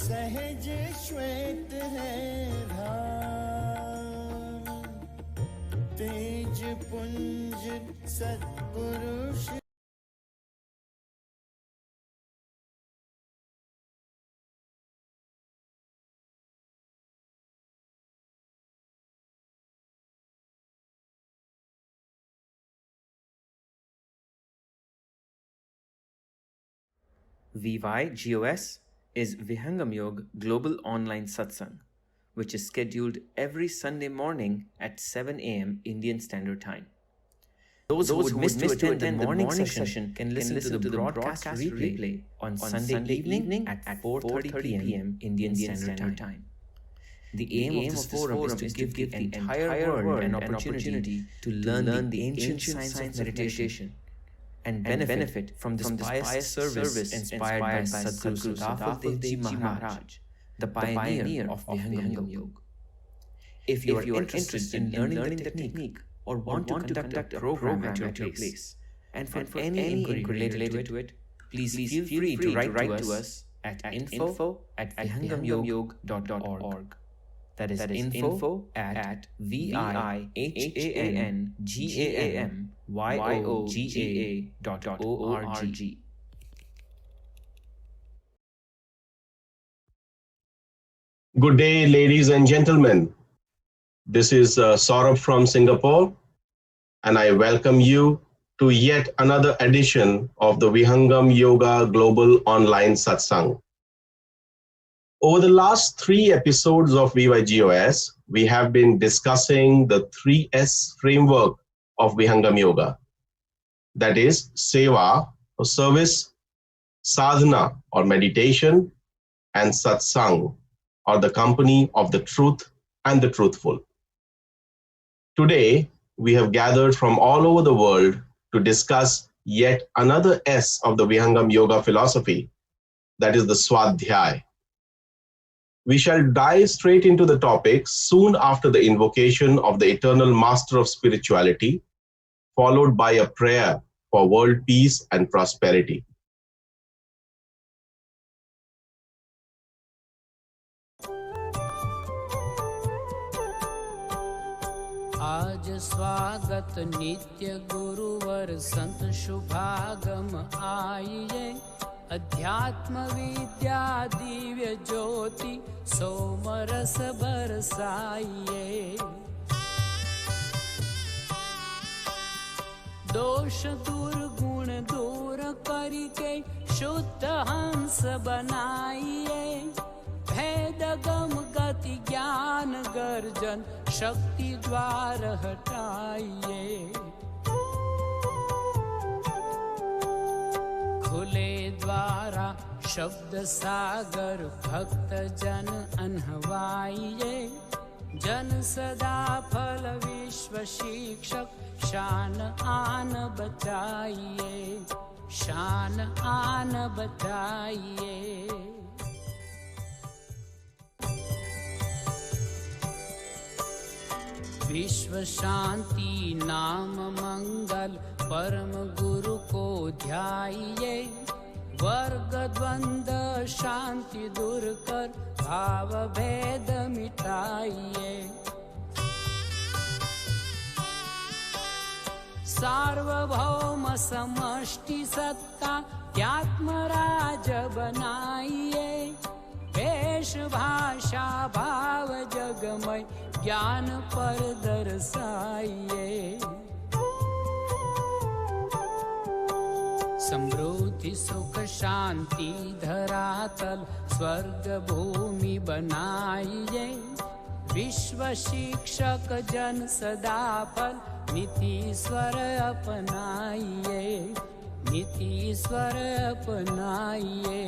सहज श्वेत है धाम, तेज पुंज सत्पुरुष। VYGOS is Vihangam Yoga Global Online Satsang, which is scheduled every Sunday morning at 7 a.m. Indian Standard Time. Those who would miss to attend the morning session can listen to the broadcast replay on Sunday evening at 4:30 p.m. Indian Standard Time. The aim of this forum is to give the entire world an opportunity to learn the ancient science of meditation and benefit from this pious service inspired by Sadguru Swadhyay Ji Maharaj, the pioneer of Vihangam Yoga. If you are interested in learning the technique or want to conduct a program at your place, and for any inquiry related to it, please feel free to write to us at info@vihangamyog.org. That is info@vihangamyoga.org. Good day, ladies and gentlemen. This is Saurabh from Singapore, and I welcome you to yet another edition of the Vihangam Yoga Global Online Satsang. Over the last 3 episodes of VYGOS, we have been discussing the 3S framework of Vihangam Yoga. That is, Seva or service, Sadhana or meditation, and Satsang or the company of the truth and the truthful. Today, we have gathered from all over the world to discuss yet another S of the Vihangam Yoga philosophy, that is the Swadhyay. We shall dive straight into the topic soon after the invocation of the eternal master of spirituality, followed by a prayer for world peace and prosperity. आज स्वागत नित्य गुरुवर संत शुभागम आइए, अध्यात्म विद्या दिव्य ज्योति सोमरस बरसाइए। दोष दूर गुण दूर करके शुद्ध हंस बनाइए, भेद गम गति ज्ञान गर्जन शक्ति द्वार हटाइए। खुले द्वारा शब्द सागर भक्त जन अनहवाइए, जन सदा फल विश्व शिक्षक शान आन बचाइए, शान आन बचाइए। विश्व शांति नाम मंगल परम गुरु को ध्याइए, वर्ग द्वंद्व शांति दूर कर भाव भेद मिटाइए। सार्वभौम समष्टि सत्ता त्यात्मराज बनाइए, वेश भाषा भाव जगमय ज्ञान पर दर्शाइए। समृद्धि सुख शांति धरातल स्वर्ग भूमि बनाइए, विश्व शिक्षक जन सदा फल नीति स्वर अपनाइए, नीति स्वर अपनाइए।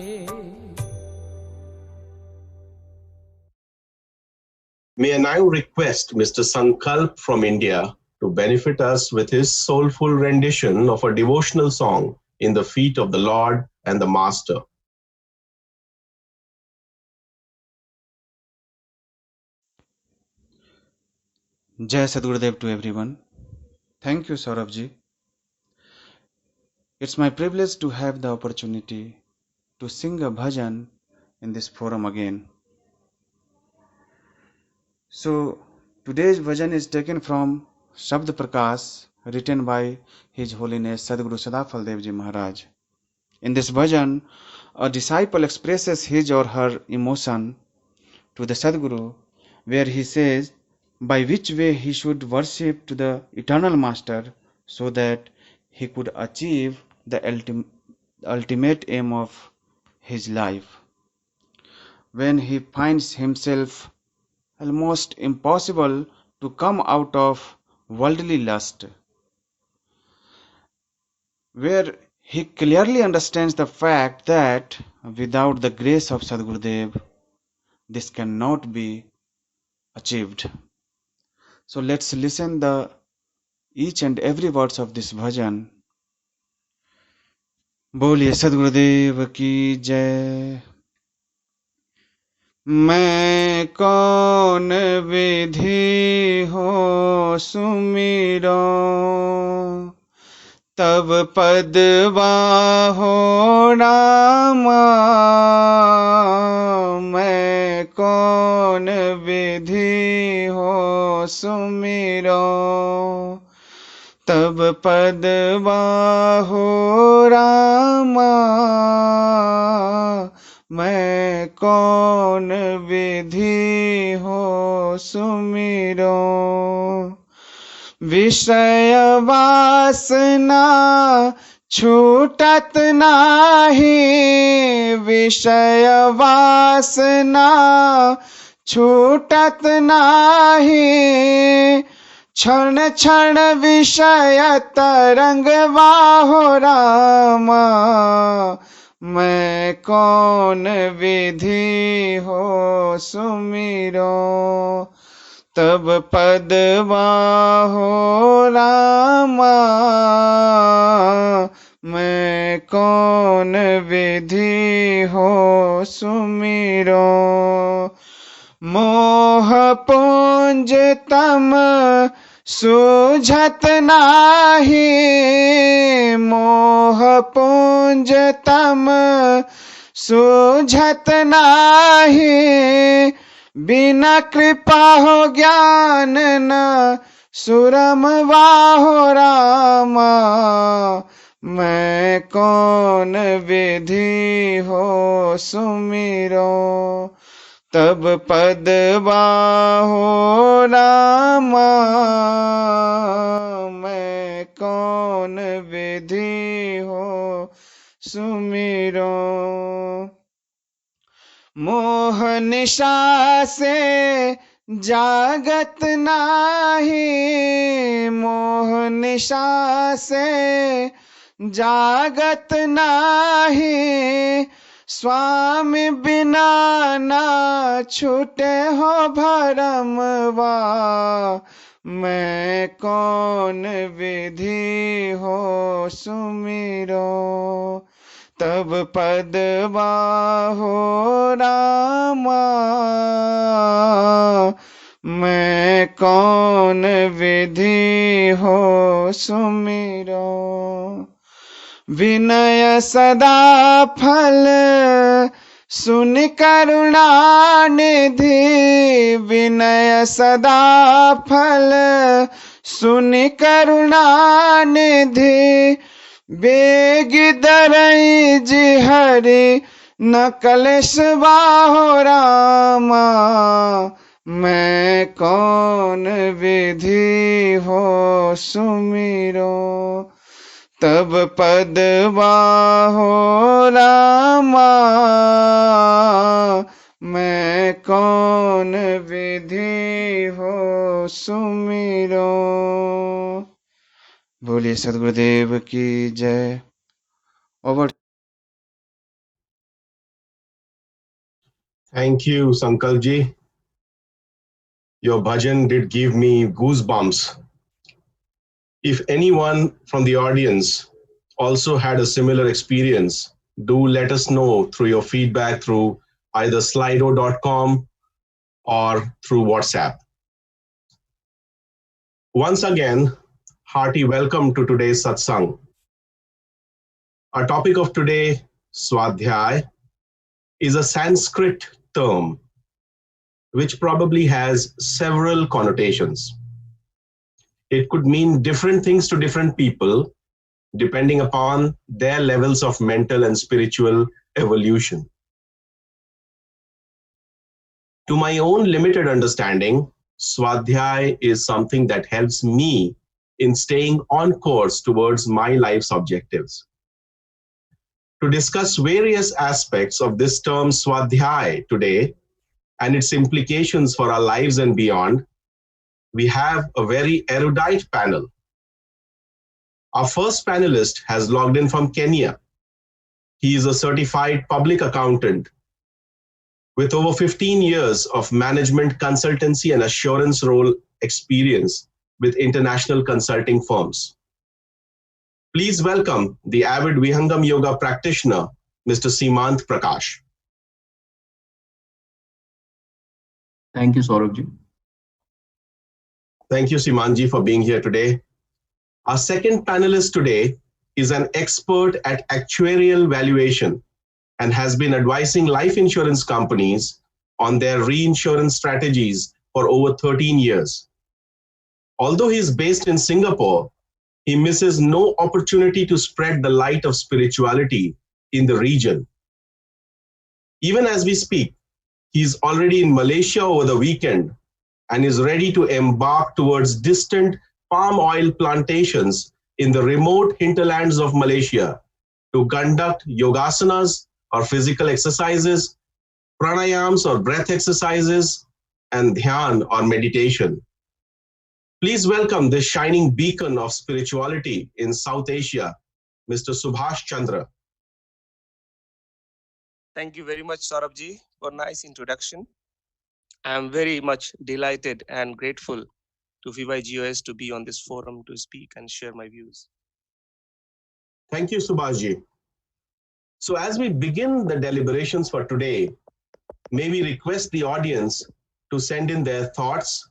May I now request Mr. Sankalp from India to benefit us with his soulful rendition of a devotional song in the feet of the Lord and the Master. Jai Sadgurudev to everyone. Thank you, Saurabh ji. It's my privilege to have the opportunity to sing a bhajan in this forum again. So today's bhajan is taken from Shabd Prakash, written by His Holiness Sadguru Sadafal Dev Ji Maharaj. In this bhajan, a disciple expresses his or her emotion to the Sadguru, where he says by which way he should worship to the eternal Master so that he could achieve the ultimate aim of his life. When he finds himself almost impossible to come out of worldly lust, where he clearly understands the fact that without the grace of Sadgurudev, this cannot be achieved. So let's listen the each and every words of this bhajan. बोलिए सदगुरुदेव की जय। मैं कौन विधि हो सुमिरो तब पद बाहो रामा। मैं कौन विधि हो सुमिरो तब पद बाहो रामा। मैं कौन विधि हो सुमिरो विषय वासना छूटत नाही। विषय वासना छूटत नाही। क्षण क्षण विषय तरंग वाहो रामा। मैं कौन विधि हो सुमिरो तब पद बाहो रामा। मैं कौन विधि हो सुमिरो मोह पुंज तम सूझत नाही। मोह पुंज तम सूझत नाही। बिना कृपा हो ज्ञान न सुरम वाहो रामा। मैं कौन विधि हो सुमिरो तब पद बाहो रामा। मैं कौन विधि हो सुमिरो मोह निशा से जागत नाही। मोह निशा से जागत नाही। स्वामी बिना ना छूटे हो भरमवा। मैं कौन विधि हो सुमिरो तब पद बाहो रामा। मैं कौन विधि हो सुमिरो विनय सदा फल सुन करुणा निधि। विनय सदा फल सुन करुणा निधि। बेग दरई जी हरि न कलेश वाहो रामा। मैं कौन विधि हो सुमिरो तब पद बाहो रामा। मैं कौन विधि हो सुमिरो बोलिए सदगुरुदेव की जय। Over. Thank you, Sankalp ji. Your bhajan did give me goosebumps. If anyone from the audience also had a similar experience, do let us know through your feedback through either slido.com or through WhatsApp. Once again, hearty welcome to today's satsang. Our topic of today, Swadhyay, is a Sanskrit term which probably has several connotations. It could mean different things to different people depending upon their levels of mental and spiritual evolution. To my own limited understanding, Swadhyay is something that helps me in staying on course towards my life's objectives. To discuss various aspects of this term Swadhyay today and its implications for our lives and beyond, we have a very erudite panel. Our first panelist has logged in from Kenya. He is a certified public accountant with over 15 years of management consultancy and assurance role experience with international consulting firms. Please welcome the avid Vihangam Yoga practitioner, Mr. Simant Prakash. Thank you, Saurabhji. Thank you, Simantji, for being here today. Our second panelist today is an expert at actuarial valuation and has been advising life insurance companies on their reinsurance strategies for over 13 years. Although he is based in Singapore, he misses no opportunity to spread the light of spirituality in the region. Even as we speak, he is already in Malaysia over the weekend and is ready to embark towards distant palm oil plantations in the remote hinterlands of Malaysia to conduct yogasanas or physical exercises, pranayams or breath exercises, and dhyan or meditation. Please welcome this shining beacon of spirituality in South Asia, Mr. Subhash Chandra. Thank you very much, Saurabhji, for nice introduction. I am very much delighted and grateful to VYGOS to be on this forum to speak and share my views. Thank you, Subhashji. So as we begin the deliberations for today, may we request the audience to send in their thoughts,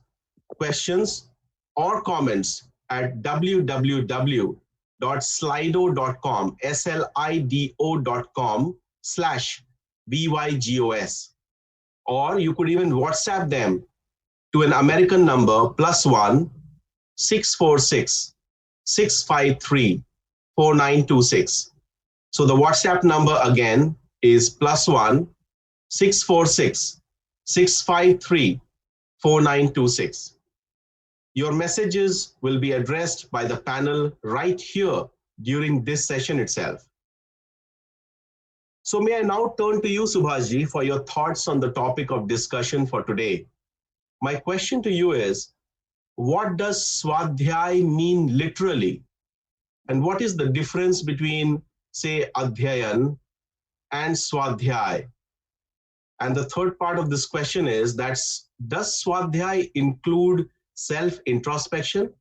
questions, or comments at www.slido.com, slido.com/VYGOS. Or you could even WhatsApp them to an American number +1 646 653 4926. So the WhatsApp number again is +1 646 653 4926. Your messages will be addressed by the panel right here during this session itself. So may I now turn to you, Subhashji, for your thoughts on the topic of discussion for today. My question to you is, what does Swadhyay mean literally? And what is the difference between, say, Adhyayan and Swadhyay? And the third part of this question is, does Swadhyay include self-introspection?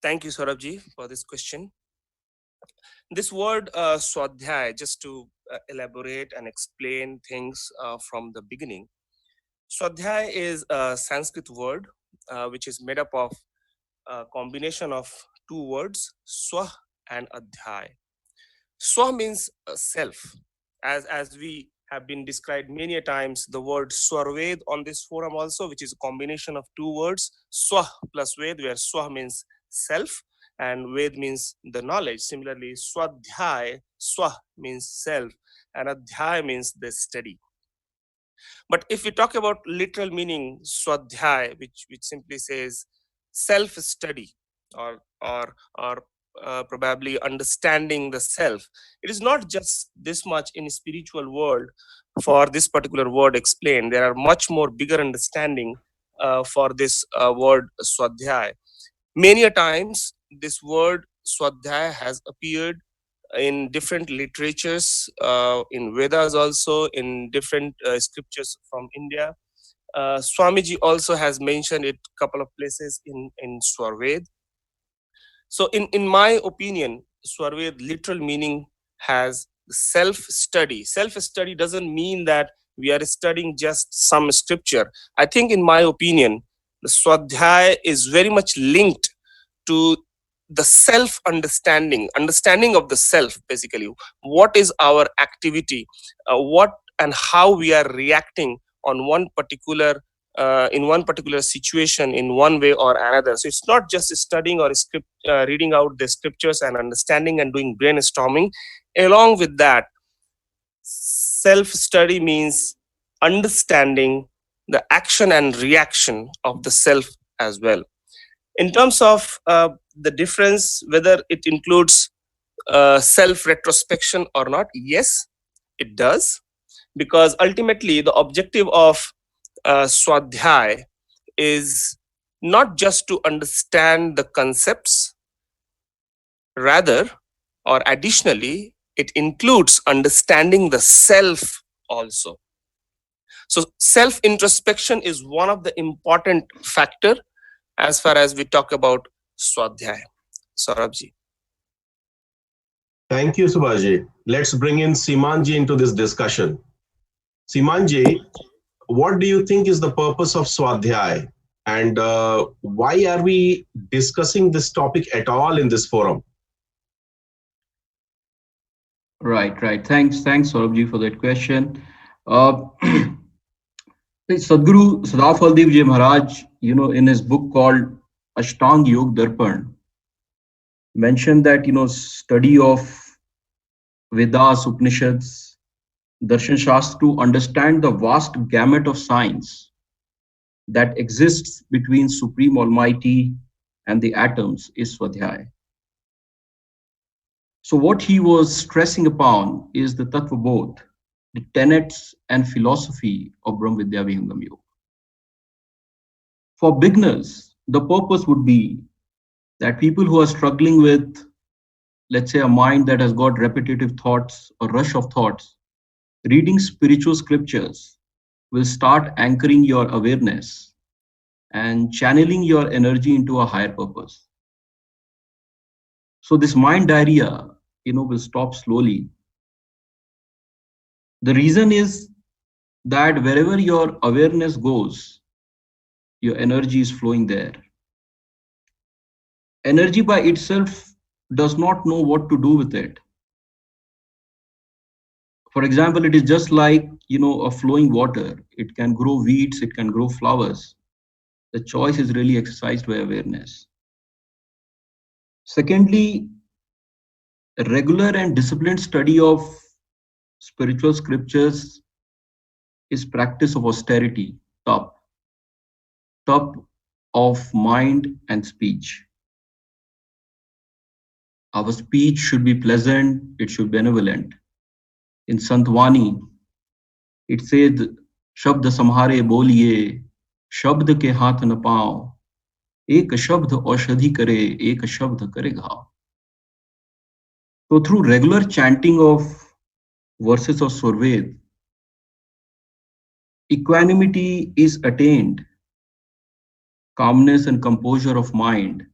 Thank you, Saurabhji, for this question. This word Swadhyay, just to elaborate and explain things from the beginning. Swadhyay is a Sanskrit word which is made up of a combination of two words, Swah and Adhyay. Swah means self. As we have been described many a times, the word Swarved on this forum also, which is a combination of two words, Swah plus Ved, where Swah means self and Ved means the knowledge. Similarly, Swadhyay, Swah means self and Adhyay means the study. But if we talk about literal meaning, Swadhyay, which simply says self-study or probably understanding the self, it is not just this much in spiritual world for this particular word explained. There are much more bigger understanding for this word Swadhyay. Many a times this word Swadhyay has appeared in different literatures, in Vedas also, in different scriptures from India. Swamiji also has mentioned it a couple of places in Swarved. So in my opinion, Swarved literal meaning has self-study. Self-study doesn't mean that we are studying just some scripture. I think in my opinion, the Swadhyay is very much linked to the self understanding of the self, basically what is our activity, what and how we are reacting on one particular in one particular situation in one way or another. So it's not just studying or reading out the scriptures and understanding and doing brainstorming. Along with that, self study means understanding the action and reaction of the self as well. In terms of the difference, whether it includes self retrospection or not, yes, it does, because ultimately the objective of Swadhyay is not just to understand the concepts, rather, or additionally, it includes understanding the self also. So self introspection is one of the important factor as far as we talk about Swadhyay. Saurabhji. Thank you, Subhaji. Let's bring in Simanji into this discussion. Simanji, what do you think is the purpose of Swadhyay, and why are we discussing this topic at all in this forum? Right. Thanks, Saurabh for that question. Sadhguru Sadafaldev Ji Maharaj, in his book called Ashtang Yog Darpan, mentioned that, study of Vedas, Upanishads, Darshan Shastra to understand the vast gamut of science that exists between Supreme Almighty and the atoms is Swadhyay. So what he was stressing upon is the Tattva Bodh, the tenets and philosophy of Brahma Vidya Vihangam Yoga. For beginners, the purpose would be that people who are struggling with, let's say, a mind that has got repetitive thoughts or rush of thoughts, reading spiritual scriptures will start anchoring your awareness and channeling your energy into a higher purpose. So this mind diarrhea, will stop slowly. The reason is that wherever your awareness goes, your energy is flowing there. Energy by itself does not know what to do with it. For example, it is just like, a flowing water. It can grow weeds, it can grow flowers. The choice is really exercised by awareness. Secondly, a regular and disciplined study of spiritual scriptures is practice of austerity, tap of mind and speech. Our speech should be pleasant, it should be benevolent. In Santvani, it says, Shabd samhare boliye, Shabd ke haath na pao, Ek shabd aushadhi kare, Ek shabd kare ghav. So through regular chanting of verses of Surved, equanimity is attained, calmness and composure of mind,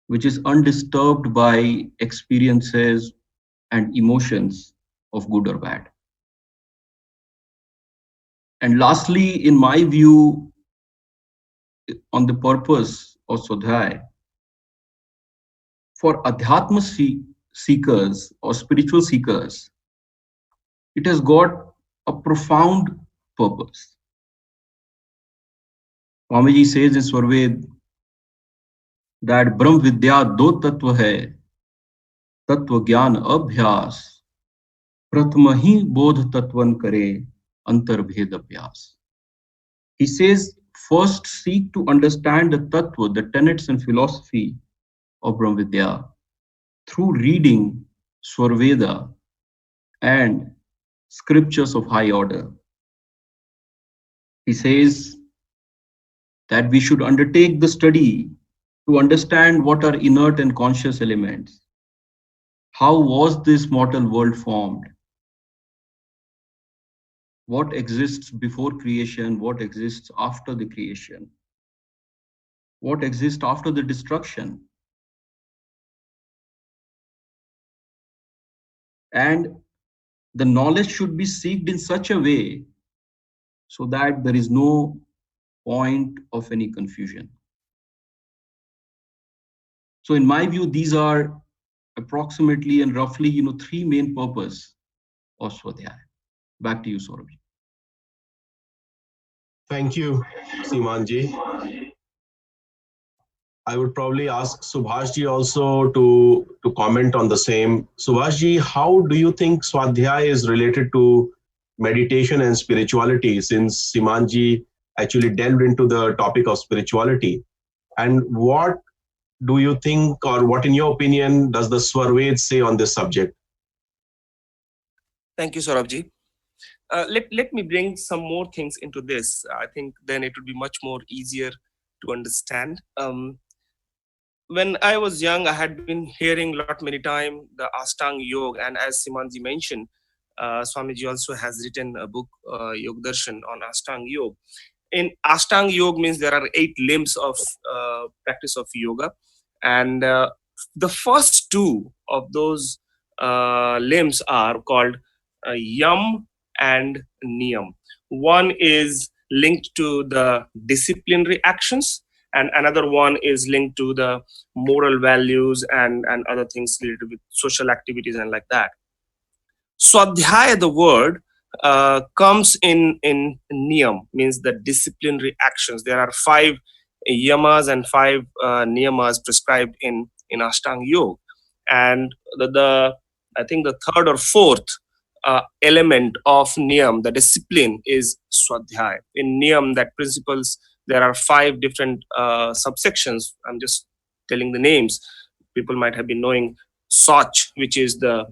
which is undisturbed by experiences and emotions of good or bad. And lastly, in my view, on the purpose of Swadhyay, for Adhyatma seekers or spiritual seekers, it has got a profound purpose. Swamiji says in Swarved that Brahm Vidya do tattva hai, tattva gyan abhyas, prathama hi bodh tattvan kare, antar bhed abhyas. He says, first seek to understand the tattva, the tenets and philosophy of Brahma Vidya through reading Swarveda and scriptures of high order. He says that we should undertake the study to understand what are inert and conscious elements. How was this mortal world formed? What exists before creation? What exists after the creation? What exists after the destruction? And the knowledge should be seeked in such a way so that there is no point of any confusion. So in my view, these are approximately and roughly, three main purpose of Swadhyay. Back to you, Saurabh. Thank you, Simanji. I would probably ask Subhashji also to comment on the same. Subhashji, how do you think Swadhyay is related to meditation and spirituality, since Simanji actually delved into the topic of spirituality? And what do you think, or what in your opinion, does the Swarved say on this subject? Thank you, Saurabhji. Let me bring some more things into this. I think then it would be much more easier to understand. When I was young, I had been hearing lot many time the Ashtang Yoga, and as Simanji mentioned, Swamiji also has written a book, Yog Darshan, on Ashtang Yoga. In Ashtang Yoga means there are 8 limbs of practice of yoga, and the first 2 of those limbs are called Yam and Niyam. One is linked to the disciplinary actions, and another one is linked to the moral values and other things related with social activities and like that. Swadhyaya, the word, comes in niyam, means the disciplinary actions. There are 5 yamas and 5 niyamas prescribed in Ashtanga Yoga, and the I think the third or fourth element of niyam, the discipline, is swadhyaya. In niyam, that principles, there are 5 different subsections. I'm just telling the names. People might have been knowing Soch, which is the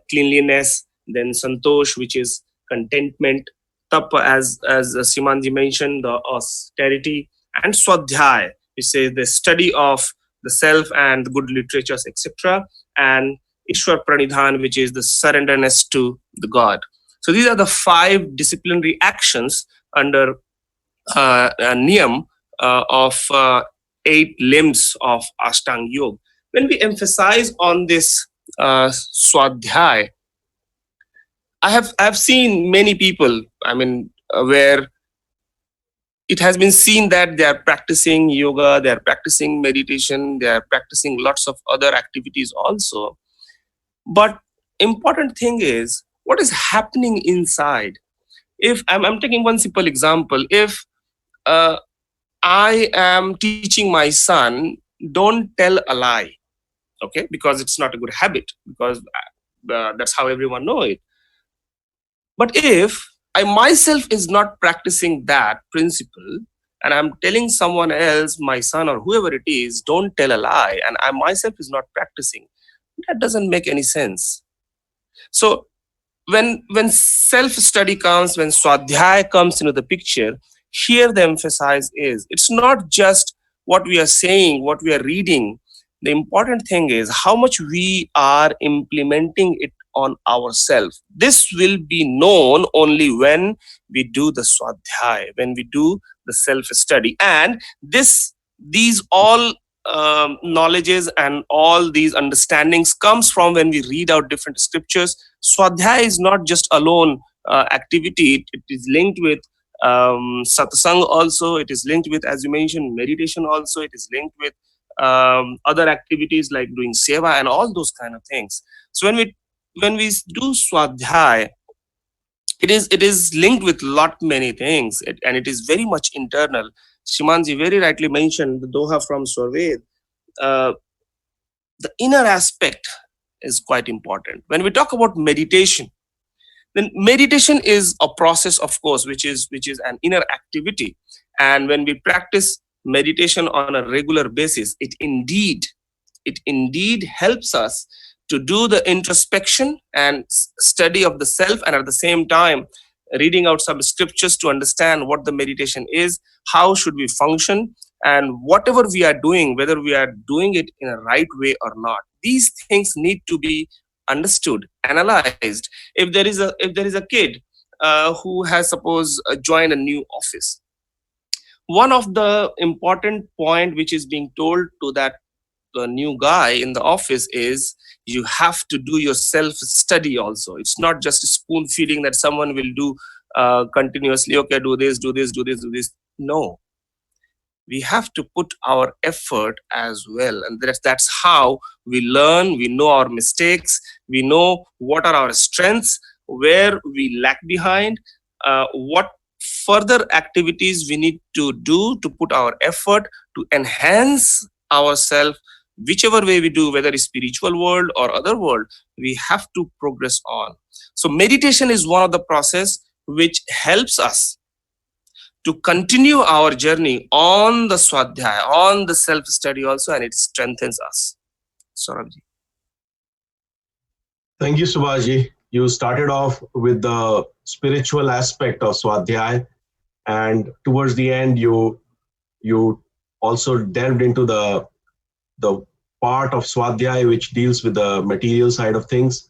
cleanliness, then Santosh, which is contentment, Tap, as Simanji mentioned, the austerity, and Swadhyay, which says the study of the self and the good literatures, etc., and Ishwar Pranidhan, which is the surrenderness to the God. So these are the 5 disciplinary actions under niyam of 8 limbs of Ashtanga Yoga. When we emphasize on this Swadhyay, I have seen many people, I mean, where it has been seen that they are practicing yoga, they are practicing meditation, they are practicing lots of other activities also. But important thing is what is happening inside. If I'm taking one simple example, if I am teaching my son, don't tell a lie, okay, because it's not a good habit, because that's how everyone know it. But if I myself is not practicing that principle, and I'm telling someone else, my son or whoever it is, don't tell a lie, and I myself is not practicing, that doesn't make any sense. So when self study comes, when swadhyay comes into the picture, here the emphasis is it's not just what we are saying, what we are reading. The important thing is how much we are implementing it on ourselves. This will be known only when we do the swadhyay, when we do the self study, and these all knowledges and all these understandings comes from when we read out different scriptures. Swadhyay is not just alone activity. It is linked with satsang also. It is linked with, as you mentioned, meditation also. It is linked with other activities like doing seva and all those kind of things. So when we do swadhyay, it is linked with lot many things, and it is very much internal. Shimanji very rightly mentioned the doha from Swarved. Uh, the inner aspect is quite important. When we talk about meditation, then meditation is a process, of course, which is an inner activity. And when we practice meditation on a regular basis, it indeed helps us to do the introspection and study of the self, and at the same time reading out some scriptures to understand what the meditation is, how should we function, and whatever we are doing, whether we are doing it in a right way or not. These things need to be understood, analyzed. If there is a kid who has, suppose, joined a new office, one of the important point which is being told to that new guy in the office is you have to do your self study also. It's not just spoon feeding that someone will do continuously, okay, do this, do this, do this, do this. No, we have to put our effort as well, and that's how we learn. We know our mistakes, we know what are our strengths, where we lag behind, what further activities we need to do to put our effort to enhance ourselves. Whichever way we do, whether it's spiritual world or other world, we have to progress on. So meditation is one of the process which helps us to continue our journey on the Swadhyay, on the self study also, and it strengthens us. Saurabh. Thank you, Subhaji. You started off with the spiritual aspect of Swadhyay, and towards the end, you also delved into the part of Swadhyay which deals with the material side of things.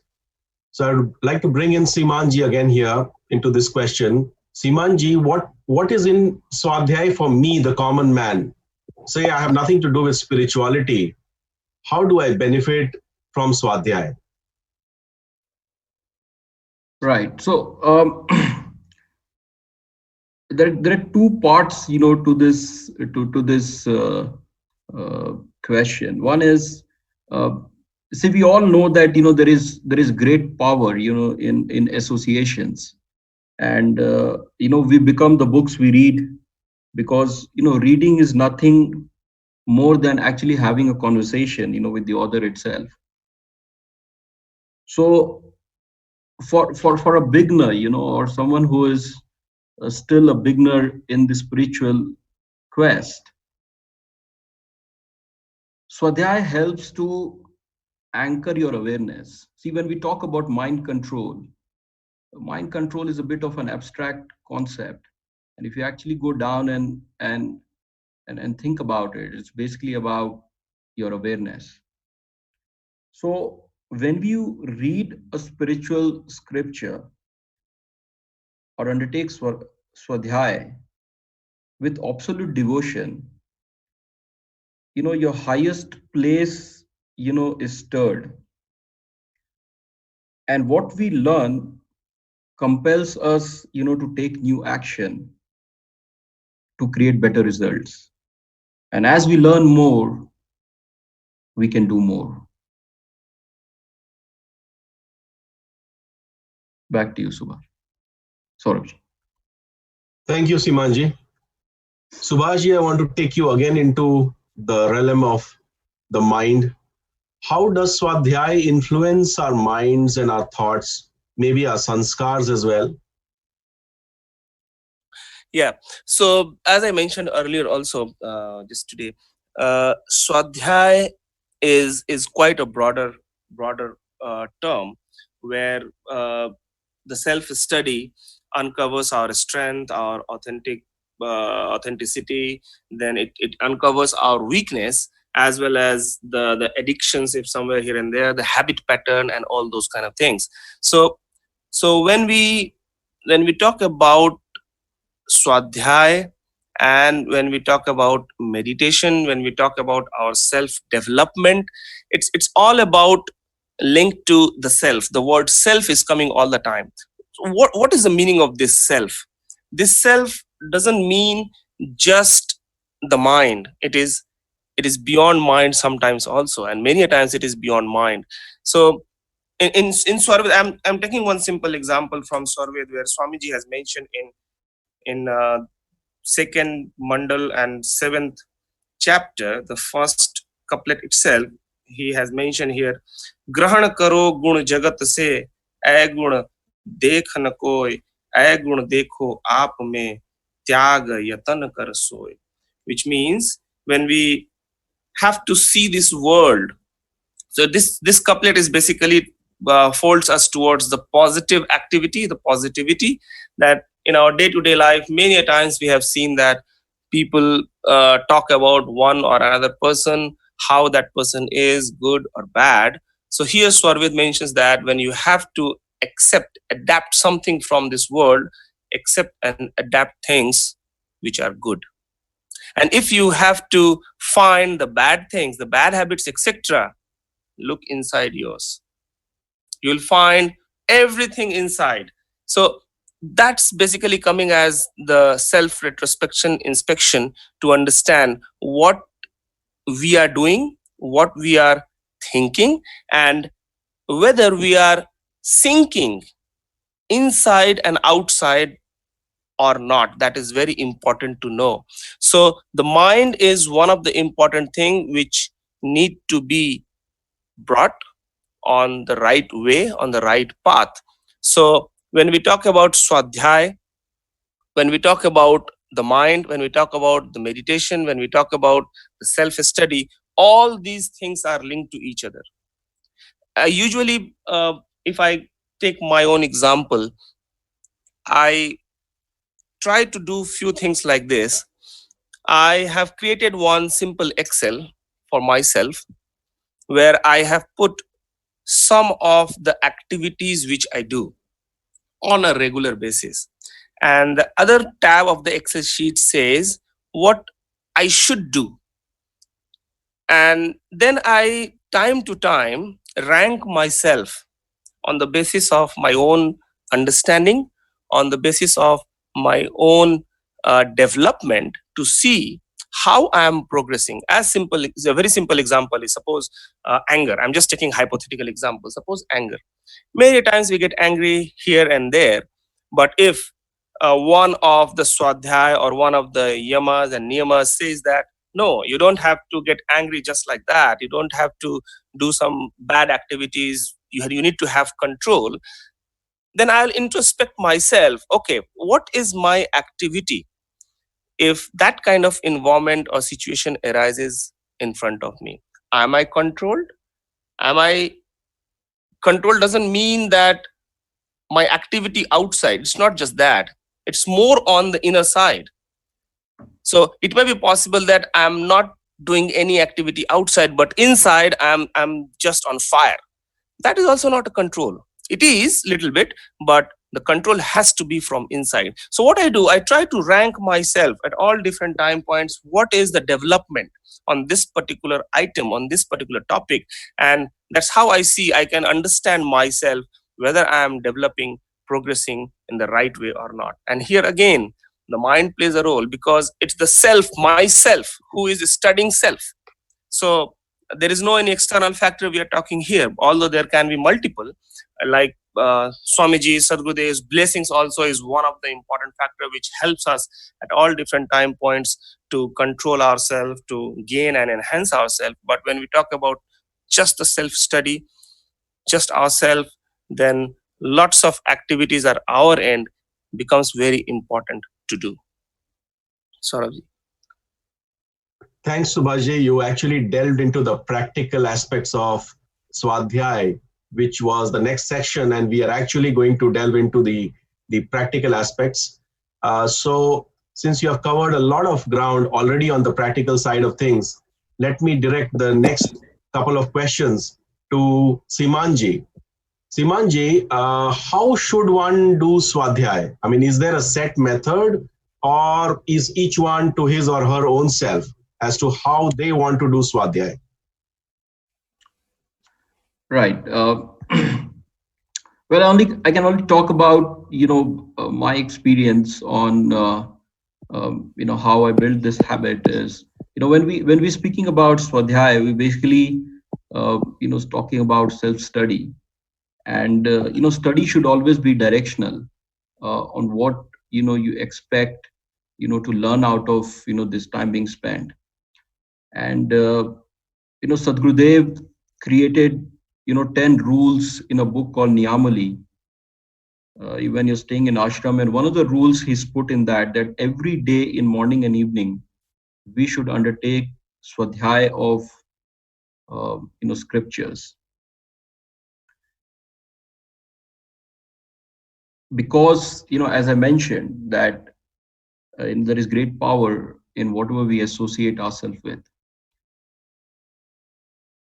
So I would like to bring in Simanji again here into this question. Simanji, what is in Swadhyay for me, the common man? Say I have nothing to do with spirituality. How do I benefit from Swadhyay? Right. So there are two parts, to this question. One is, see, we all know that there is great power, in associations, and we become the books we read, because reading is nothing more than actually having a conversation, with the author itself. So for a beginner, or someone who is still a beginner in the spiritual quest, Swadhyay helps to anchor your awareness. See, when we talk about mind control is a bit of an abstract concept, and if you actually go down and think about it, it's basically about your awareness. So when you read a spiritual scripture or undertake Swadhyay with absolute devotion, your highest place, is stirred. And what we learn compels us, to take new action to create better results. And as we learn more, we can do more. Back to you, Saurabh. Thank you, Simanji. Subhaji, I want to take you again into the realm of the mind. How does Swadhyay influence our minds and our thoughts, maybe our sanskars as well? Yeah. So as I mentioned earlier, also just today, Swadhyay is quite a broader term, where the self study uncovers our strength, our authenticity. Then it uncovers our weakness, as well as the addictions, if somewhere here and there, the habit pattern, and all those kind of things. So when we talk about Swadhyay, and when we talk about meditation, when we talk about our self development, it's all about linked to the self. The word self is coming all the time. So what is the meaning of this self? This self doesn't mean just the mind. It is beyond mind sometimes also, and many a times it is beyond mind. So in Swarved, I'm taking one simple example from Swarved, where Swamiji has mentioned in second mandal and seventh chapter, the first couplet itself, he has mentioned here, Grahan karo gun jagat se, ay gun dekh na koi, ay gun dekho aap mein, tyag yatan kar soy. Which means, when we have to see this world, so this couplet is basically folds us towards the positive activity, the positivity, that in our day-to-day life, many a times we have seen that people talk about one or another person, how that person is good or bad. So here Swarvid mentions that when you have to adapt something from this world, accept and adapt things which are good. And if you have to find the bad things, the bad habits, etc., look inside yours. You'll find everything inside. So That's basically coming as the self retrospection inspection to understand what we are doing, what we are thinking, and whether we are sinking inside and outside or not. That is very important to know. So the mind is one of the important thing which need to be brought on the right way, on the right path. So when we talk about swadhyay, when we talk about the mind, when we talk about the meditation, when we talk about the self study, all these things are linked to each other. Usually, if I take my own example, I try to do few things like this. I have created one simple Excel for myself where I have put some of the activities which I do on a regular basis. And the other tab of the Excel sheet says what I should do. And then I, time to time, rank myself on the basis of my own understanding, on the basis of my own development to see how I am progressing. As simple, it's a very simple example is suppose anger. I'm just taking hypothetical example. Suppose anger. Many times we get angry here and there, but if one of the swadhyay or one of the yamas and niyamas says that no, you don't have to get angry just like that. You don't have to do some bad activities. You need to have control. Then I'll introspect myself. Okay, what is my activity if that kind of environment or situation arises in front of me? Am I controlled? Am I controlled? Doesn't mean that my activity outside. It's not just that. It's more on the inner side. So it may be possible that I'm not doing any activity outside, but inside I'm just on fire. That is also not a control. It is little bit, but the control has to be from inside. So what I do, I try to rank myself at all different time points. What is the development on this particular item, on this particular topic? And that's how I see I can understand myself whether I am developing, progressing in the right way or not. And here again, the mind plays a role because it's the self, myself, who is studying self. So there is no any external factor we are talking here, although there can be multiple, like Swamiji, Sadhgurudev's blessings also is one of the important factor which helps us at all different time points to control ourselves, to gain and enhance ourselves. But when we talk about just the self-study, just ourselves, then lots of activities at our end becomes very important to do. Saurabh. Thanks, Subhajji. You actually delved into the practical aspects of Swadhyay, which was the next section, and we are actually going to delve into the practical aspects. So, since you have covered a lot of ground already on the practical side of things, let me direct the next couple of questions to Simanji. Simanji, how should one do Swadhyay? I mean, is there a set method, or is each one to his or her own self as to how they want to do Swadhyay? Right. Well, I can only talk about my experience on how I built this habit is when we're speaking about Swadhyay, we basically talking about self-study, and study should always be directional on what you expect to learn out of this time being spent. And Sadhgurudev created 10 rules in a book called Niyamali when you're staying in ashram, and one of the rules he's put in that every day in morning and evening we should undertake swadhyay of scriptures, because as I mentioned that there is great power in whatever we associate ourselves with.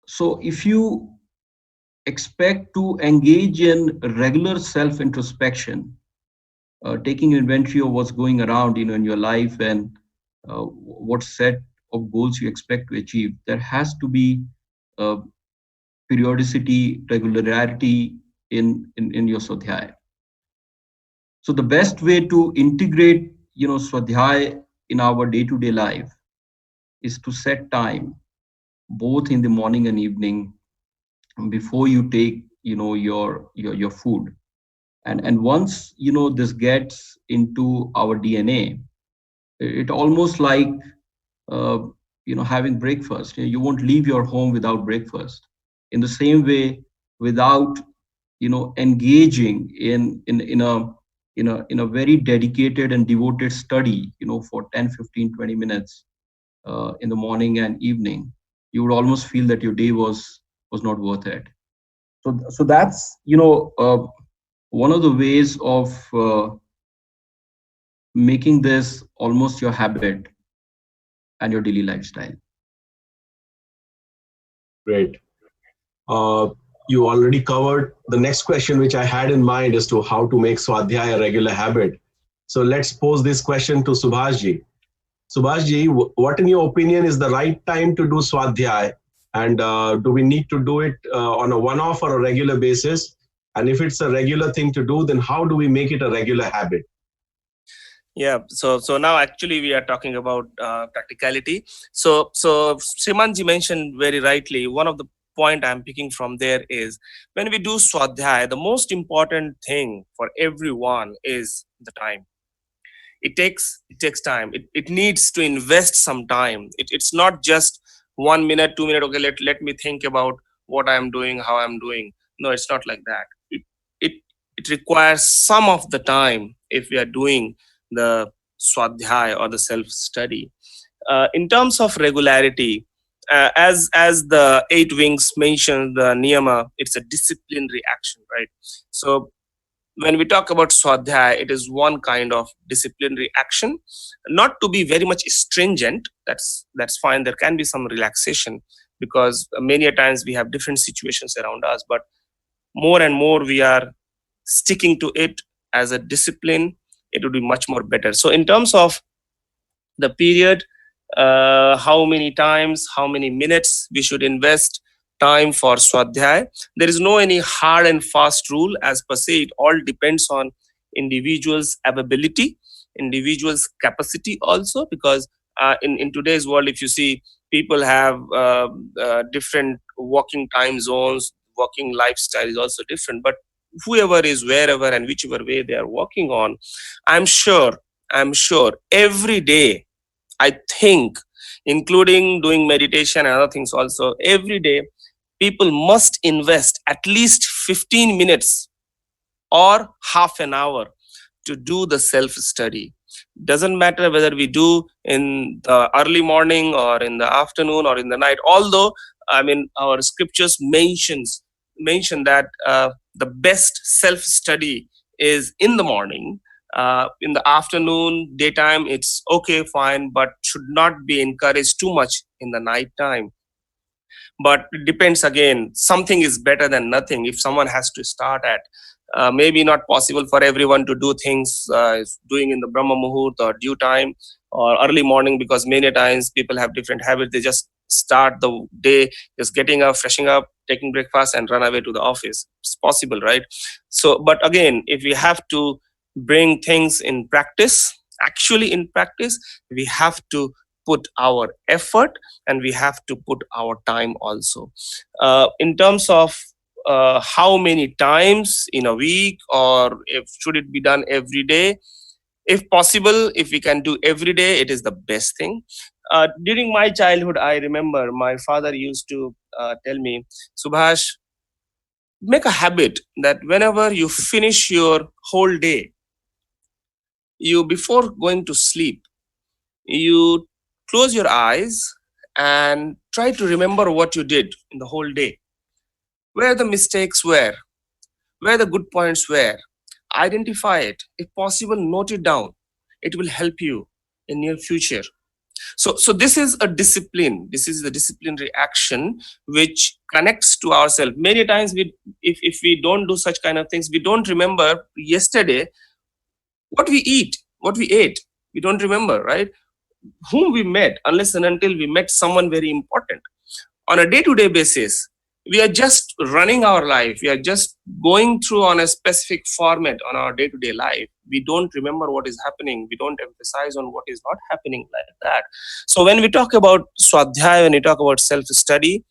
So if you expect to engage in regular self-introspection, taking inventory of what's going around in your life and what set of goals you expect to achieve, there has to be periodicity, regularity in your swadhyay. So the best way to integrate, Swadhyay in our day-to-day life is to set time both in the morning and evening before you take, your food. And once, this gets into our DNA, it almost like, uh, having breakfast. You won't leave your home without breakfast. In the same way, without, engaging in a very dedicated and devoted study, for 10, 15, 20 minutes in the morning and evening, you would almost feel that your day was not worth it. So that's, one of the ways of making this almost your habit and your daily lifestyle. Great. Uh, you already covered the next question, which I had in mind as to how to make Swadhyay a regular habit. So let's pose this question to Subhashji. Subhashji, what in your opinion is the right time to do Swadhyay? And do we need to do it on a one-off or a regular basis? And if it's a regular thing to do, then how do we make it a regular habit? Yeah, so now actually we are talking about practicality. So Srimanji mentioned very rightly, one of the point I'm picking from there is, when we do Swadhyay, the most important thing for everyone is the time. It takes time. It needs to invest some time. It's not just 1 minute, 2 minute, okay, let me think about what I'm doing, how I'm doing. No, it's not like that. It it requires some of the time if we are doing the Swadhyay or the self study. In terms of regularity, as the eight wings mentioned, the niyama, it's a disciplinary action, right? So when we talk about Swadhyay, it is one kind of disciplinary action, not to be very much stringent. That's fine. There can be some relaxation, because many a times we have different situations around us, but more and more we are sticking to it as a discipline, it would be much more better. So in terms of the period, how many times, how many minutes we should invest time for Swadhyay, there is no any hard and fast rule as per se. It all depends on individuals' ability, individuals' capacity also, because in today's world, if you see, people have different working time zones, working lifestyle is also different. But whoever is wherever and whichever way they are working on, i'm sure I'm sure every day, I think, including doing meditation and other things also, every day people must invest at least 15 minutes or half an hour to do the self study. Doesn't matter whether we do in the early morning or in the afternoon or in the night, although I mean our scriptures mention that the best self study is in the morning. In the afternoon, daytime, it's okay, fine, but should not be encouraged too much in the night time. But it depends, again, something is better than nothing. If someone has to start at, maybe not possible for everyone to do things doing in the Brahma Muhurt or due time or early morning, because many times people have different habits. They just start the day just getting up, freshing up, taking breakfast and run away to the office. It's possible, right? So but again, if we have to bring things in practice, actually in practice, we have to put our effort and we have to put our time also. In terms of how many times in a week, or if should it be done every day, if possible, if we can do every day, it is the best thing. During my childhood, I remember my father used to tell me, Subhash, make a habit that whenever you finish your whole day, you, before going to sleep, you close your eyes and try to remember what you did in the whole day, where the mistakes were, where the good points were. Identify it. If possible, note it down. It will help you in near future. So this is a discipline. This is the disciplinary action which connects to ourselves. Many times, if we don't do such kind of things, we don't remember yesterday what we ate. We don't remember, right? Whom we met, unless and until we met someone very important. On a day-to-day basis, we are just running our life. We are just going through on a specific format on our day-to-day life. we don't remember what is happening. We don't emphasize on what is not happening, like that. So when we talk about Swadhyay, when we talk about self-study,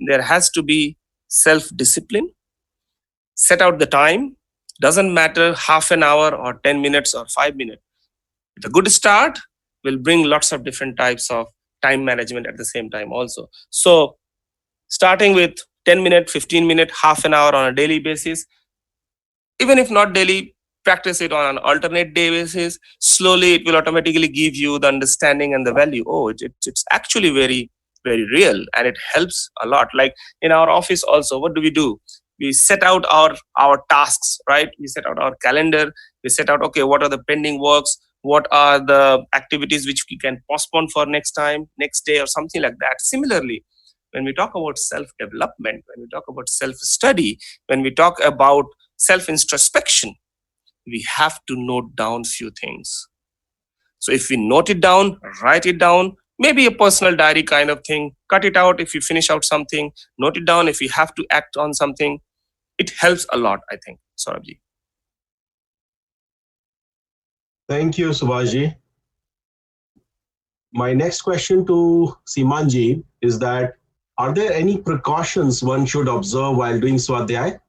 there has to be self-discipline. Set out the time. Doesn't matter half an hour or 10 minutes or 5 minutes. With a good start will bring lots of different types of time management at the same time also. So starting with 10 minute, 15 minute, half an hour on a daily basis, even if not daily, practice it on an alternate day basis. Slowly it will automatically give you the understanding and the value. Oh, it's actually very, very real, and it helps a lot. Like in our office also, what do? We set out our tasks, right? We set out our calendar. We set out, okay, what are the pending works, what are the activities which we can postpone for next time, next day, or something like that. Similarly, when we talk about self development, when we talk about self study, when we talk about self introspection, we have to note down few things. So if we note it down, write it down, maybe a personal diary kind of thing, cut it out if you finish out something, note it down if you have to act on something. It helps a lot, I think, Saurabhji. Thank you, Subhashji. My next question to Simanji is that, are there any precautions one should observe while doing Swadhyay?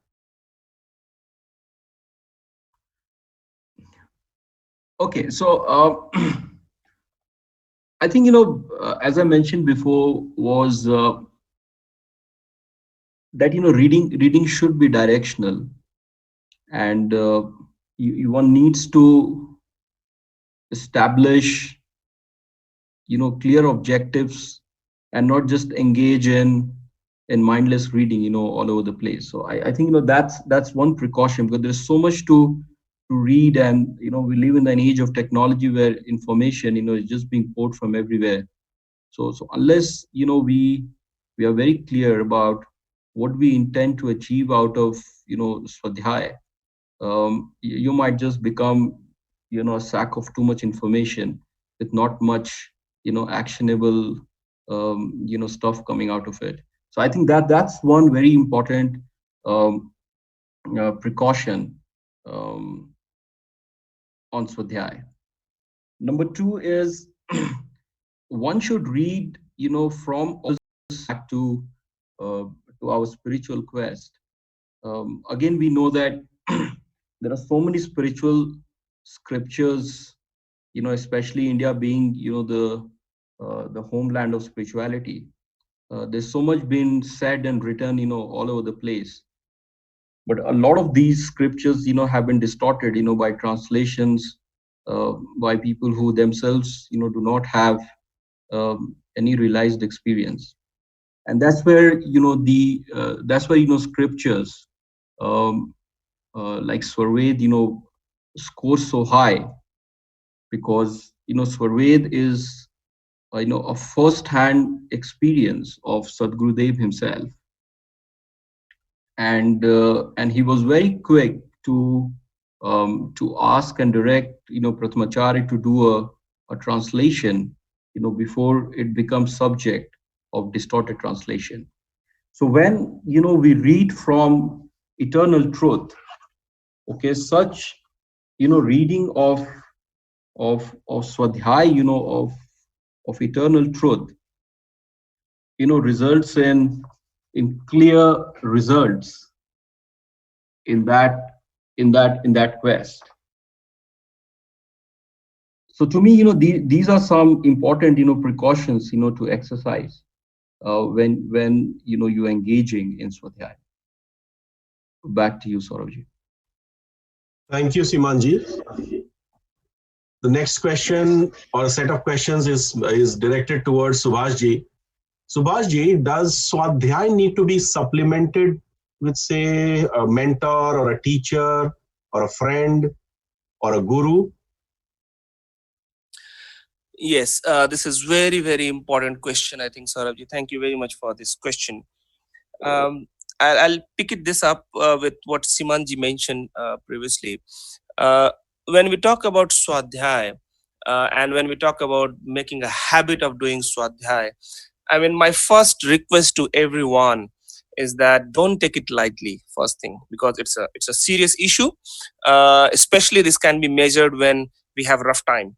Okay, so I think, as I mentioned before, was that, reading should be directional, and one needs to establish, clear objectives and not just engage in mindless reading, all over the place. So I think, that's one precaution, because there's so much to read, and we live in an age of technology where information is just being poured from everywhere. So unless we are very clear about what we intend to achieve out of Swadhyay, you might just become a sack of too much information with not much actionable stuff coming out of it. So I think that's one very important precaution on Swadhyay. Number two is one should read, from back to our spiritual quest. Again, we know that there are so many spiritual scriptures, especially India being, the homeland of spirituality. There's so much been said and written, all over the place. But a lot of these scriptures, have been distorted, by translations, by people who themselves, do not have any realized experience. And that's where, scriptures like Swarved, score so high, because, Swarved is, a first-hand experience of Sadgurudev himself. And he was very quick to ask and direct, Pratamachari to do a translation, before it becomes subject of distorted translation. So when, we read from eternal truth, okay, such, reading of Swadhyay, of eternal truth, results in clear results in that quest. So to me, these are some important, precautions, to exercise when you're engaging in Swadhyay. Back to you, Saurabhji. Thank you, Simanji. The next question, or a set of questions, is directed towards Subhashji. Subhashji, does Swadhyay need to be supplemented with, say, a mentor or a teacher or a friend or a guru? Yes, this is very, very important question, I think, Saurabhji. Thank you very much for this question. I'll pick this up with what Simanji mentioned previously. When we talk about Swadhyay, and when we talk about making a habit of doing Swadhyay, I mean, my first request to everyone is that don't take it lightly, first thing, because it's a serious issue. Especially this can be measured when we have rough time,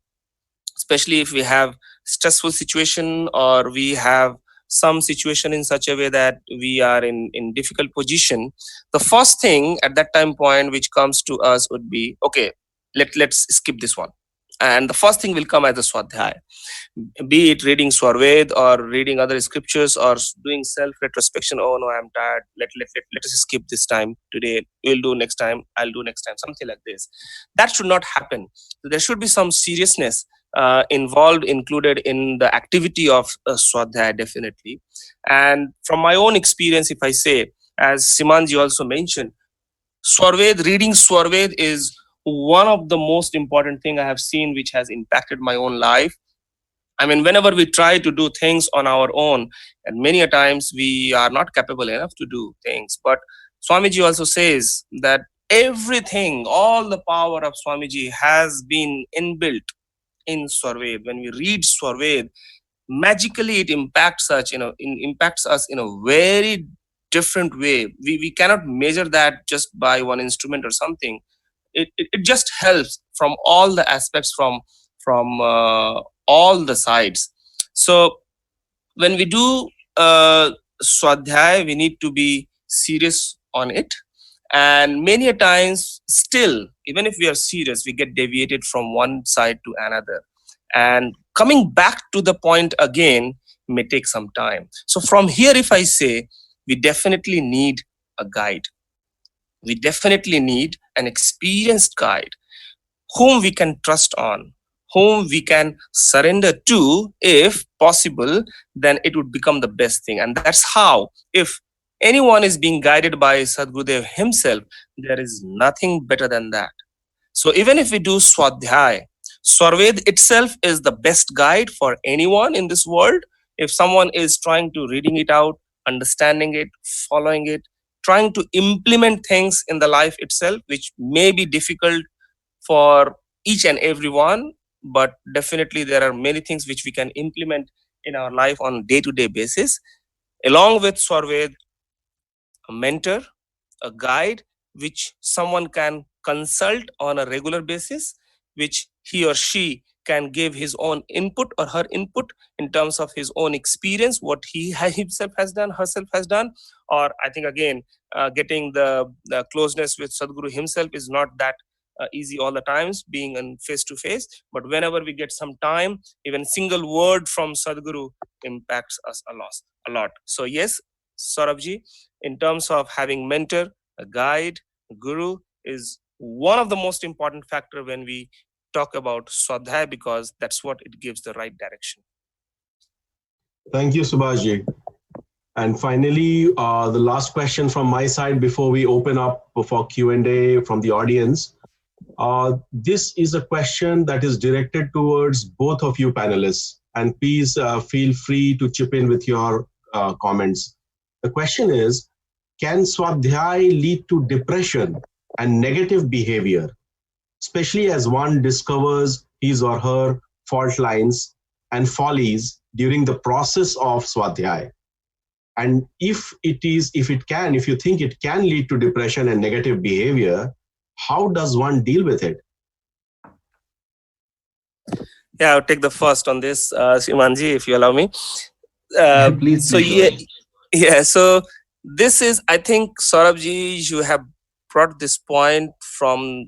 especially if we have stressful situation, or we have some situation in such a way that we are in difficult position. The first thing at that time point which comes to us would be, okay, let's skip this one, and the first thing will come as a swadhyay, be it reading Swarved or reading other scriptures or doing self retrospection. Oh no, I'm tired. Let us skip this time today. We'll do next time. I'll do next time. Something like this. That should not happen. There should be some seriousness involved, included in the activity of Swadhyay, definitely. And from my own experience, if I say, as Simanji also mentioned, Swarved, reading Swarved is one of the most important thing I have seen, which has impacted my own life. I mean, whenever we try to do things on our own, and many a times we are not capable enough to do things. But Swamiji also says that everything, all the power of Swamiji has been inbuilt in Swarved. When we read Swarved, magically it impacts us, impacts us in a very different way. We cannot measure that just by one instrument or something. It just helps from all the aspects, from all the sides. So when we do swadhyay, we need to be serious on it. And many a times, still, even if we are serious, we get deviated from one side to another. And coming back to the point again may take some time. So from here, if I say, we definitely need a guide. We definitely need an experienced guide whom we can trust on, whom we can surrender to. If possible, then it would become the best thing. And that's how, if anyone is being guided by Sadgurudev himself, there is nothing better than that. So even if we do Swadhyay, Swarved itself is the best guide for anyone in this world. If someone is trying to reading it out, understanding it, following it, trying to implement things in the life itself, which may be difficult for each and every one, but definitely there are many things which we can implement in our life on day-to-day basis. Along with Swarved, a mentor, a guide, which someone can consult on a regular basis, which he or she can give his own input or her input in terms of his own experience, what he himself has done, herself has done. Or I think again, getting the closeness with Sadhguru himself is not that easy all the times, being in face to face. But whenever we get some time, even single word from Sadhguru impacts us a lot. So yes, Saurabhji, in terms of having mentor, a guide, a guru is one of the most important factor when we talk about Swadhyay, because that's what it gives the right direction. Thank you, Subhashji. And finally, the last question from my side before we open up for Q&A from the audience. This is a question that is directed towards both of you panelists, and please feel free to chip in with your comments. The question is, can Swadhyay lead to depression and negative behavior, especially as one discovers his or her fault lines and follies during the process of Swadhyay? And if you think it can lead to depression and negative behavior, how does one deal with it? Yeah, I'll take the first on this, Simanji, if you allow me. Please. So yeah. So this is, I think, Saurabhji, you have brought this point from,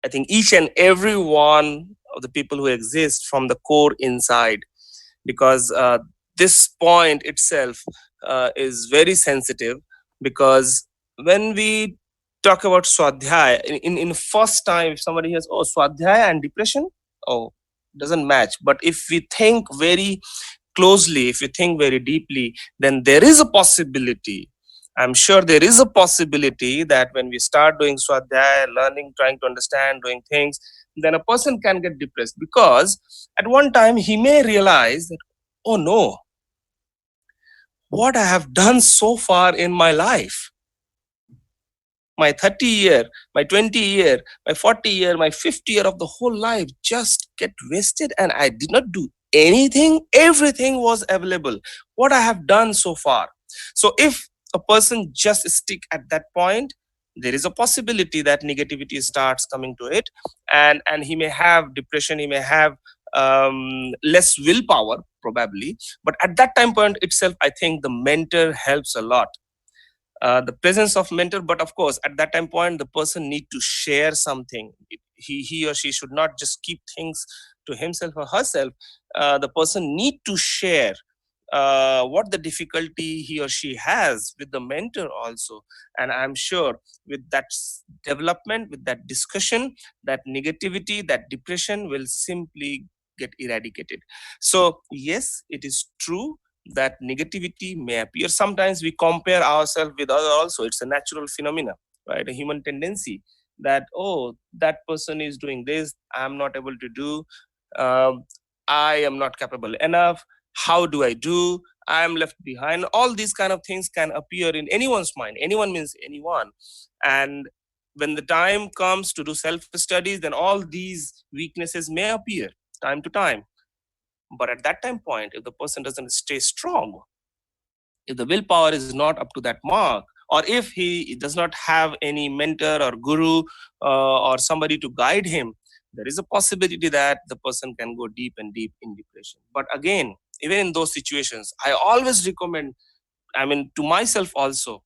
I think, each and every one of the people who exist from the core inside, because this point itself is very sensitive. Because when we talk about Swadhyay, in first time, if somebody hears, oh, Swadhyay and depression, oh, doesn't match. But if we think very closely, if you think very deeply, then there is a possibility. I'm sure there is a possibility that when we start doing Swadhyay, learning, trying to understand, doing things, then a person can get depressed, because at one time he may realize that, oh no, what I have done so far in my life, my 30 year, my 20 year, my 40 year, my 50 year of the whole life just get wasted, and I did not do anything. Everything was available. What I have done so far. So if a person just stick at that point, there is a possibility that negativity starts coming to it, and he may have depression, he may have less willpower probably. But at that time point itself, I think the mentor helps a lot, the presence of mentor. But of course at that time point the person need to share something. He or she should not just keep things to himself or herself. The person need to share what the difficulty he or she has with the mentor also. And I'm sure with that development, with that discussion, that negativity, that depression will simply get eradicated. So yes, it is true that negativity may appear. Sometimes we compare ourselves with others also. It's a natural phenomena, right? A human tendency that, oh, that person is doing this, I'm not able to do. Um, I am not capable enough. How do I do? I am left behind. All these kind of things can appear in anyone's mind. Anyone means anyone. And when the time comes to do self-studies, then all these weaknesses may appear time to time. But at that time point, if the person doesn't stay strong, if the willpower is not up to that mark, or if he does not have any mentor or guru or somebody to guide him, there is a possibility that the person can go deep and deep in depression. But again, even in those situations, I always recommend, I mean, to myself also,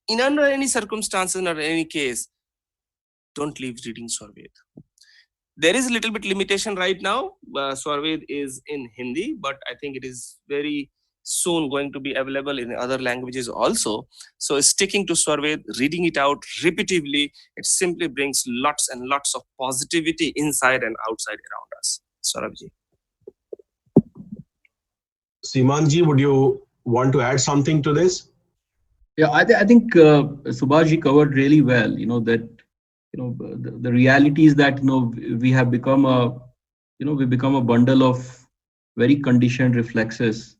in under any circumstances or any case, don't leave reading Swarved. There is a little bit limitation right now. Swarved is in Hindi, but I think it is very soon going to be available in other languages also. So sticking to Swarved, reading it out repetitively, it simply brings lots and lots of positivity inside and outside around us. Saurabhji. Simanji, would you want to add something to this? Yeah, I think Subhashi covered really well. That the reality is that we have become a bundle of very conditioned reflexes,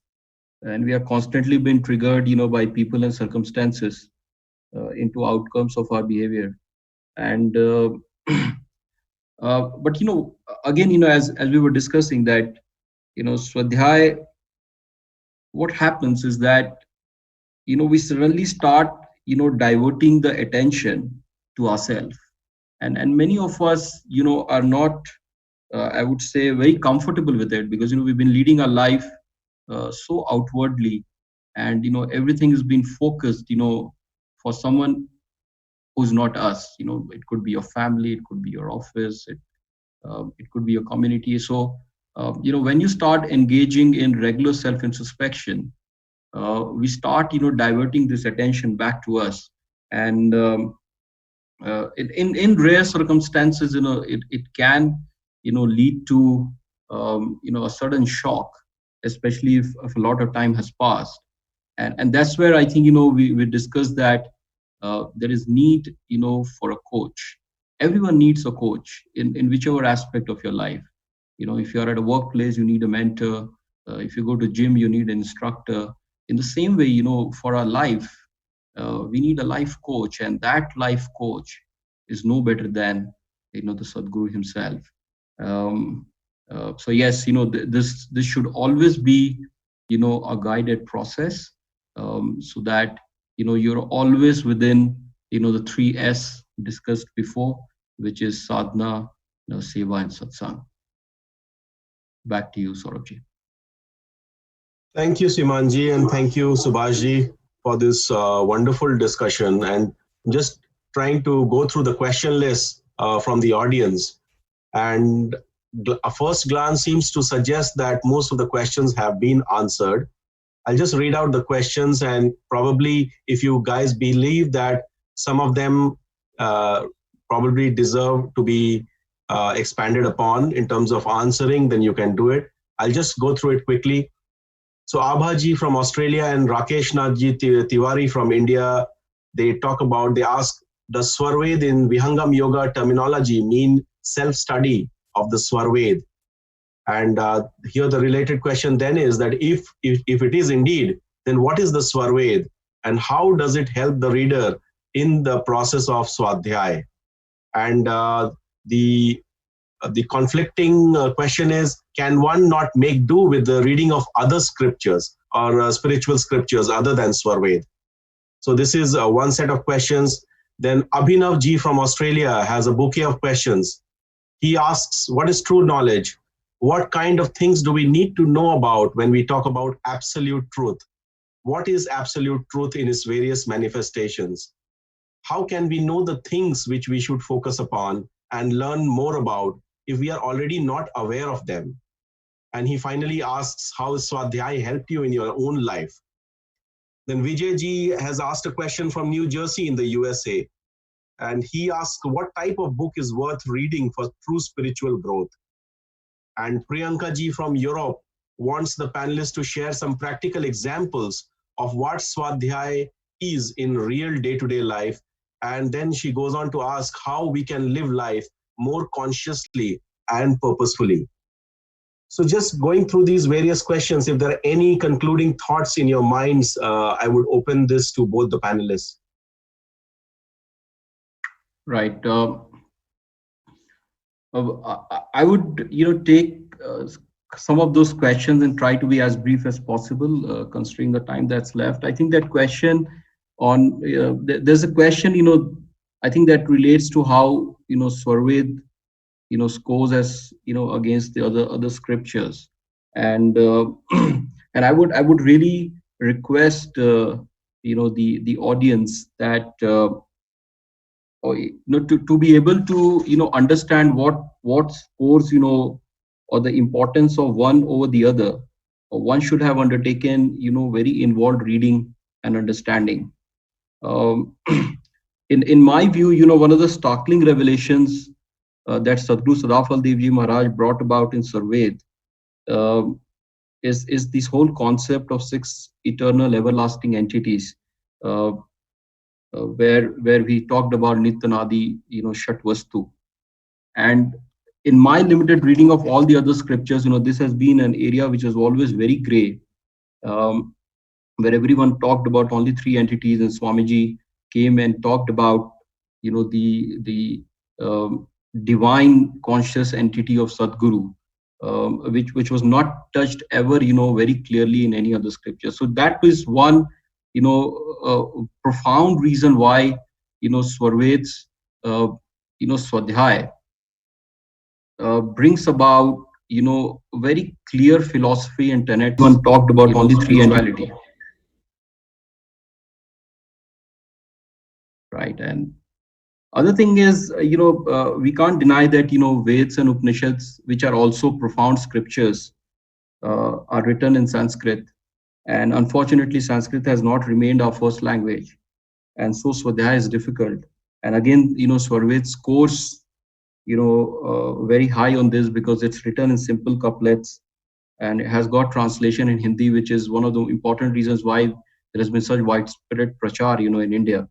and we are constantly being triggered by people and circumstances into outcomes of our behavior. And but again, as we were discussing that Swadhyay, what happens is that we suddenly start diverting the attention to ourselves, and many of us are not I would say very comfortable with it, because we've been leading our life so outwardly, and everything has been focused for someone who's not us. It could be your family, it could be your office, it could be your community. So when you start engaging in regular self introspection, we start diverting this attention back to us. And in rare circumstances, it can lead to a sudden shock, especially if a lot of time has passed. And that's where I think we discussed that there is need for a coach. Everyone needs a coach in whichever aspect of your life. If you're at a workplace, you need a mentor. If you go to gym, you need an instructor. In the same way, for our life, we need a life coach, and that life coach is no better than the Sadguru himself. So yes, this should always be a guided process, so that you're always within the 3S discussed before, which is sadhana, seva, and satsang. Back to you, Saurabhji. Thank you, Simanji, and thank you, Subhashji, for this wonderful discussion. And just trying to go through the question list from the audience. And a first glance seems to suggest that most of the questions have been answered. I'll just read out the questions, and probably if you guys believe that some of them probably deserve to be expanded upon in terms of answering, then you can do it. I'll just go through it quickly. So Abhaji from Australia and Rakesh Nathji Tiwari from India, they ask, does Swarved in Vihangam Yoga terminology mean self-study of the Swarved? And here the related question then is that if it is indeed, then what is the Swarved, and how does it help the reader in the process of Swadhyay? And the conflicting question is, can one not make do with the reading of other scriptures or spiritual scriptures other than Swarved? So this is one set of questions. Then Abhinav Ji from Australia has a bouquet of questions. He asks, what is true knowledge? What kind of things do we need to know about when we talk about absolute truth? What is absolute truth in its various manifestations? How can we know the things which we should focus upon and learn more about if we are already not aware of them? And he finally asks, how has Swadhyay helped you in your own life? Then Vijay Ji has asked a question from New Jersey in the USA. And he asks, what type of book is worth reading for true spiritual growth? And Priyanka Ji from Europe wants the panelists to share some practical examples of what Swadhyay is in real day-to-day life. And then she goes on to ask how we can live life more consciously and purposefully. So just going through these various questions, if there are any concluding thoughts in your minds, I would open this to both the panelists. Right. I would, take some of those questions and try to be as brief as possible, considering the time that's left. I think that question on there's a question, I think that relates to how Swarved, scores as against the other scriptures, and and I would really request the audience that. Or, to be able to understand what scores or the importance of one over the other, one should have undertaken very involved reading and understanding. In my view, one of the startling revelations that Sadhguru Sadafal Devji Maharaj brought about in Sarved is this whole concept of six eternal everlasting entities, where we talked about Nityanadi, Shat Vastu. And in my limited reading of all the other scriptures, this has been an area which is always very gray, where everyone talked about only three entities, and Swamiji came and talked about, the divine conscious entity of Sadguru, which was not touched ever, very clearly in any other scripture. So that is one, profound reason why, Swarved's, Swadhyay brings about, very clear philosophy and tenets. One talked about only three spirituality. Right. And other thing is, we can't deny that, Veds and Upanishads, which are also profound scriptures, are written in Sanskrit. And unfortunately, Sanskrit has not remained our first language. And so Swadhyay is difficult. And again, Swarved scores, very high on this because it's written in simple couplets and it has got translation in Hindi, which is one of the important reasons why there has been such widespread prachar, in India.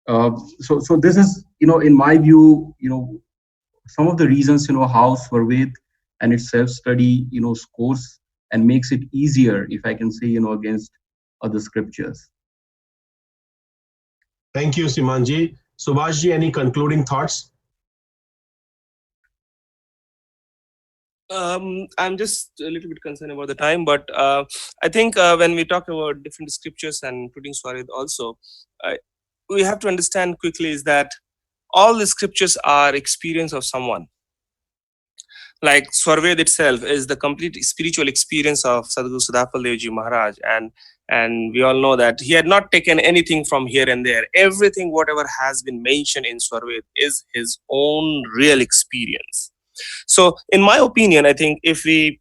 So this is, in my view, some of the reasons, how Swarved and its self-study, scores and makes it easier, if I can say, against other scriptures. Thank you, Simanji. Subhashji, any concluding thoughts? I'm just a little bit concerned about the time, but I think when we talk about different scriptures and including Swarved also, we have to understand quickly is that all the scriptures are experience of someone. Like Swarved itself is the complete spiritual experience of Sadhguru Sadafal Devji Maharaj, and we all know that he had not taken anything from here and there. Everything, whatever has been mentioned in Swarved, is his own real experience. So, in my opinion, I think if we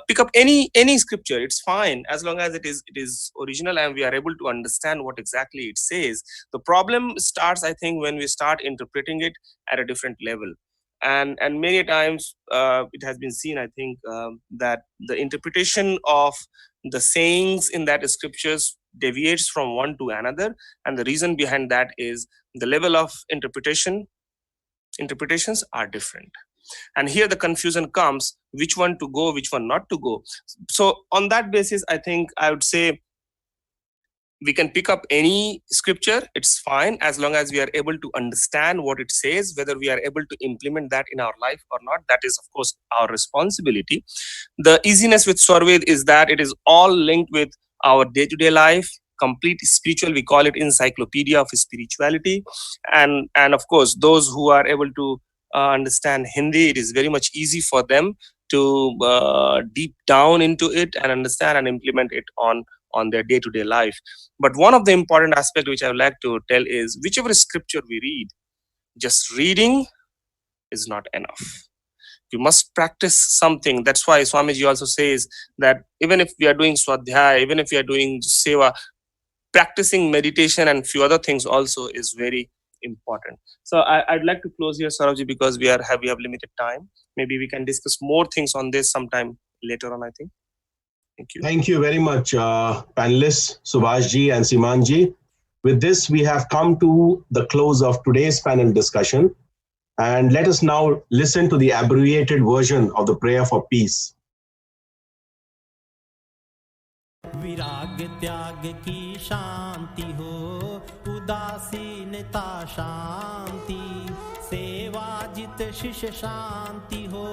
pick up any scripture, it's fine as long as it is original and we are able to understand what exactly it says. The problem starts, I think, when we start interpreting it at a different level. And many times it has been seen, I think, that the interpretation of the sayings in that scriptures deviates from one to another, and the reason behind that is the level of interpretations are different. And here the confusion comes, which one to go, which one not to go. So on that basis, I think I would say we can pick up any scripture, it's fine as long as we are able to understand what it says. Whether we are able to implement that in our life or not, that is of course our responsibility. The easiness with Swarved is that it is all linked with our day-to-day life, complete spiritual, we call it encyclopedia of spirituality. And of course, those who are able to understand Hindi, it is very much easy for them to deep down into it and understand and implement it on their day-to-day life. But one of the important aspects which I would like to tell is, whichever scripture we read, just reading is not enough. You must practice something. That's why Swamiji also says that even if we are doing Swadhyay, even if we are doing Seva, practicing meditation and few other things also is very important. So I'd like to close here, Saurabhji, because we have limited time. Maybe we can discuss more things on this sometime later on, I think. Thank you. Thank you very much, panelists, Subhashji and Simanji. With this, we have come to the close of today's panel discussion. And let us now listen to the abbreviated version of the prayer for peace. विराग त्याग की शांति हो, उदासीनता शांति, सेवा जित शिष्य शांति हो,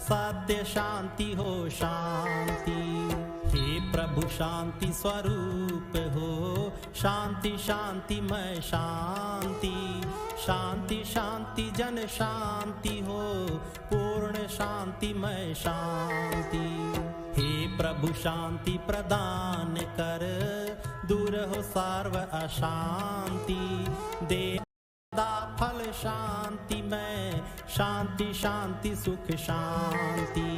सत्य शांति हो शांति। हे प्रभु शांति स्वरूप हो, शांति शांतिमय शांति, शांति शांति जन शांति हो, पूर्ण शांतिमय शांति। हे प्रभु शांति प्रदान कर, दूर हो सर्व अशांति, दे सदा फल शांति में, शांति शांति सुख शांति।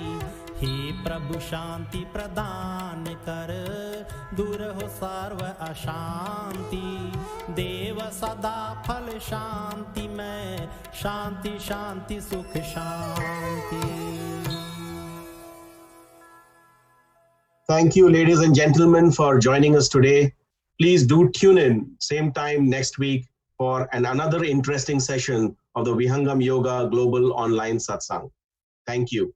हे प्रभु शांति प्रदान कर, दूर हो सर्व अशांति, देव सदा फल शांति में, शांति शांति सुख शांति। Thank you, ladies and gentlemen, for joining us today. Please do tune in same time next week for another interesting session of the Vihangam Yoga Global Online Satsang. Thank you.